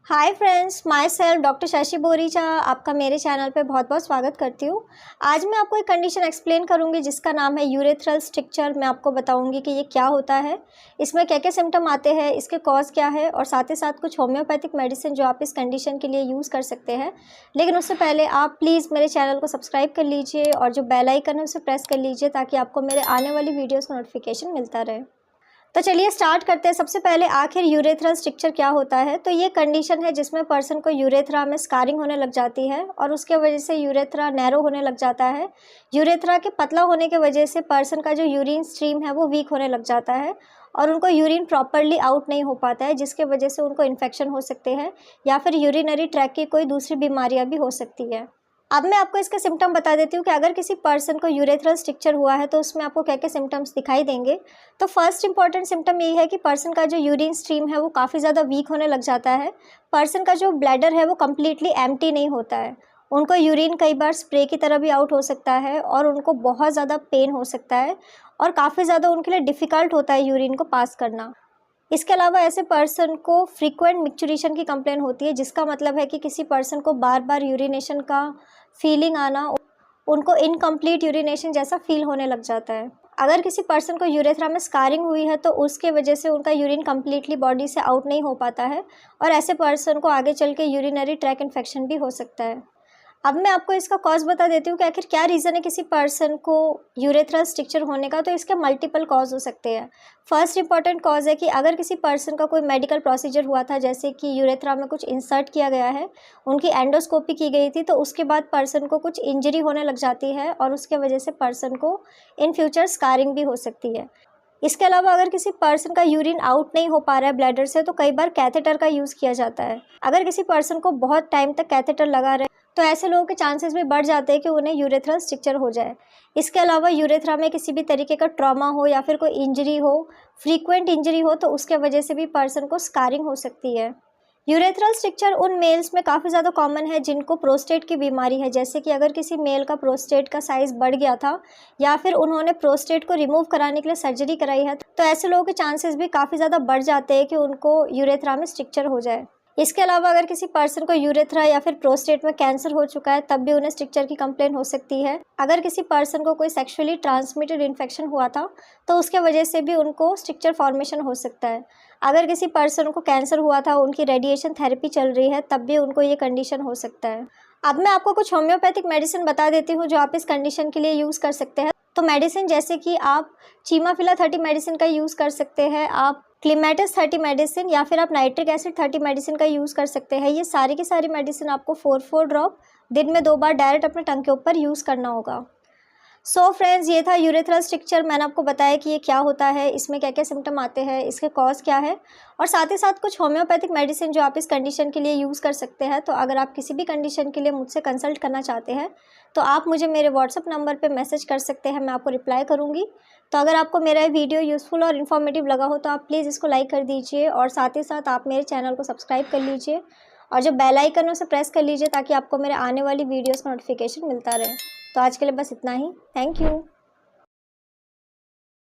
Hi friends, my self doctor Shashi Boricha आपका मेरे channel पे बहुत बहुत स्वागत करती हूँ। आज मैं आपको एक कंडीशन एक्सप्लेन करूँगी जिसका नाम है यूरेथ्रल स्ट्रिक्चर। मैं आपको बताऊँगी कि ये क्या होता है, इसमें क्या क्या सिम्टम आते हैं, इसके कॉज क्या है और साथ ही साथ कुछ होम्योपैथिक मेडिसिन जो आप इस कंडीशन के लिए यूज़ कर सकते हैं। लेकिन उससे पहले आप प्लीज़ मेरे चैनल को सब्सक्राइब कर लीजिए और जो बेल आइकन है उसे प्रेस कर लीजिए ताकि आपको मेरे आने वाली वीडियोज़ का नोटिफिकेशन मिलता रहे। तो चलिए स्टार्ट करते हैं। सबसे पहले आखिर यूरेथ्रल स्ट्रिक्चर क्या होता है। तो ये कंडीशन है जिसमें पर्सन को यूरेथ्रा में स्कारिंग होने लग जाती है और उसके वजह से यूरेथ्रा नैरो होने लग जाता है। यूरेथ्रा के पतला होने की वजह से पर्सन का जो यूरिन स्ट्रीम है वो वीक होने लग जाता है और उनको यूरिन प्रॉपरली आउट नहीं हो पाता है, जिसके वजह से उनको इन्फेक्शन हो सकते हैं या फिर यूरिनरी ट्रैक की कोई दूसरी बीमारियाँ भी हो सकती है। अब मैं आपको इसके सिम्टम बता देती हूँ कि अगर किसी पर्सन को यूरेथ्रल स्ट्रिक्चर हुआ है तो उसमें आपको क्या क्या सिम्टम्स दिखाई देंगे। तो फर्स्ट इंपॉर्टेंट सिम्टम यही है कि पर्सन का जो यूरिन स्ट्रीम है वो काफ़ी ज़्यादा वीक होने लग जाता है। पर्सन का जो ब्लैडर है वो कम्प्लीटली एम्प्टी नहीं होता है। उनको यूरिन कई बार स्प्रे की तरह भी आउट हो सकता है और उनको बहुत ज़्यादा पेन हो सकता है और काफ़ी ज़्यादा उनके लिए डिफ़िकल्ट होता है यूरिन को पास करना। इसके अलावा ऐसे पर्सन को फ्रीक्वेंट मिक्चुरेशन की कंप्लेन होती है, जिसका मतलब है कि किसी पर्सन को बार बार यूरिनेशन का फीलिंग आना, उनको इनकम्प्लीट यूरिनेशन जैसा फील होने लग जाता है। अगर किसी पर्सन को यूरेथ्रा में स्कारिंग हुई है तो उसके वजह से उनका यूरिन कम्प्लीटली बॉडी से आउट नहीं हो पाता है और ऐसे पर्सन को आगे चल के यूरिनरी ट्रैक इन्फेक्शन भी हो सकता है। अब मैं आपको इसका कॉज बता देती हूँ कि आखिर क्या रीज़न है किसी पर्सन को यूरेथ्रल स्ट्रिक्चर होने का। तो इसके मल्टीपल कॉज हो सकते हैं। फर्स्ट इंपॉर्टेंट कॉज है कि अगर किसी पर्सन का कोई मेडिकल प्रोसीजर हुआ था, जैसे कि यूरेथ्रा में कुछ इंसर्ट किया गया है, उनकी एंडोस्कोपी की गई थी, तो उसके बाद पर्सन को कुछ इंजरी होने लग जाती है और उसके वजह से पर्सन को इन फ्यूचर स्कारिंग भी हो सकती है। इसके अलावा अगर किसी पर्सन का यूरिन आउट नहीं हो पा रहा है ब्लैडर से तो कई बार कैथेटर का यूज़ किया जाता है। अगर किसी पर्सन को बहुत टाइम तक कैथेटर लगा रहे तो ऐसे लोगों के चांसेस भी बढ़ जाते हैं कि उन्हें यूरेथ्रल स्ट्रिक्चर हो जाए। इसके अलावा यूरेथ्रा में किसी भी तरीके का ट्रॉमा हो या फिर कोई इंजरी हो, फ्रीक्वेंट इंजरी हो, तो उसके वजह से भी पर्सन को स्कारिंग हो सकती है। यूरेथ्रल स्ट्रिक्चर उन मेल्स में काफ़ी ज़्यादा कॉमन है जिनको प्रोस्टेट की बीमारी है, जैसे कि अगर किसी मेल का प्रोस्टेट का साइज़ बढ़ गया था या फिर उन्होंने प्रोस्टेट को रिमूव कराने के लिए सर्जरी कराई है, तो ऐसे लोगों के चांसेस भी काफ़ी ज़्यादा बढ़ जाते हैं कि उनको यूरेथ्रा में स्ट्रिक्चर हो जाए। इसके अलावा अगर किसी पर्सन को यूरेथ्रा या फिर प्रोस्टेट में कैंसर हो चुका है तब भी उन्हें स्ट्रिक्चर की कंप्लेन हो सकती है। अगर किसी पर्सन को कोई सेक्सुअली ट्रांसमिटेड इन्फेक्शन हुआ था तो उसके वजह से भी उनको स्ट्रिक्चर फॉर्मेशन हो सकता है। अगर किसी पर्सन को कैंसर हुआ था, उनकी रेडिएशन थेरेपी चल रही है, तब भी उनको ये कंडीशन हो सकता है। अब मैं आपको कुछ होम्योपैथिक मेडिसिन बता देती हूँ जो आप इस कंडीशन के लिए यूज़ कर सकते हैं। तो मेडिसिन जैसे कि आप चीमाफिला 30 मेडिसिन का यूज़ कर सकते हैं, आप क्लीमेटिस 30 मेडिसिन या फिर आप नाइट्रिक एसिड 30 मेडिसिन का यूज़ कर सकते हैं। ये सारी की सारी मेडिसिन आपको 4 ड्रॉप दिन में 2 बार डायरेक्ट अपने टंग के ऊपर यूज़ करना होगा। सो फ्रेंड्स, ये था यूरेथ्रल स्ट्रिक्चर। मैंने आपको बताया कि ये क्या होता है, इसमें क्या क्या सिम्टम आते हैं, इसके कॉज क्या है और साथ ही साथ कुछ होम्योपैथिक मेडिसिन जो आप इस कंडीशन के लिए यूज़ कर सकते हैं। तो अगर आप किसी भी कंडीशन के लिए मुझसे कंसल्ट करना चाहते हैं तो आप मुझे मेरे व्हाट्सअप नंबर पे मैसेज कर सकते हैं, मैं आपको रिप्लाई करूँगी। तो अगर आपको मेरा वीडियो यूज़फुल और इन्फॉर्मेटिव लगा हो तो आप प्लीज़ इसको लाइक कर दीजिए और साथ ही साथ आप मेरे चैनल को सब्सक्राइब कर लीजिए और जो बेल आइकन है उसे प्रेस कर लीजिए ताकि आपको मेरे आने वाली वीडियोज़ का नोटिफिकेशन मिलता रहे। तो आज के लिए बस इतना ही। Thank you.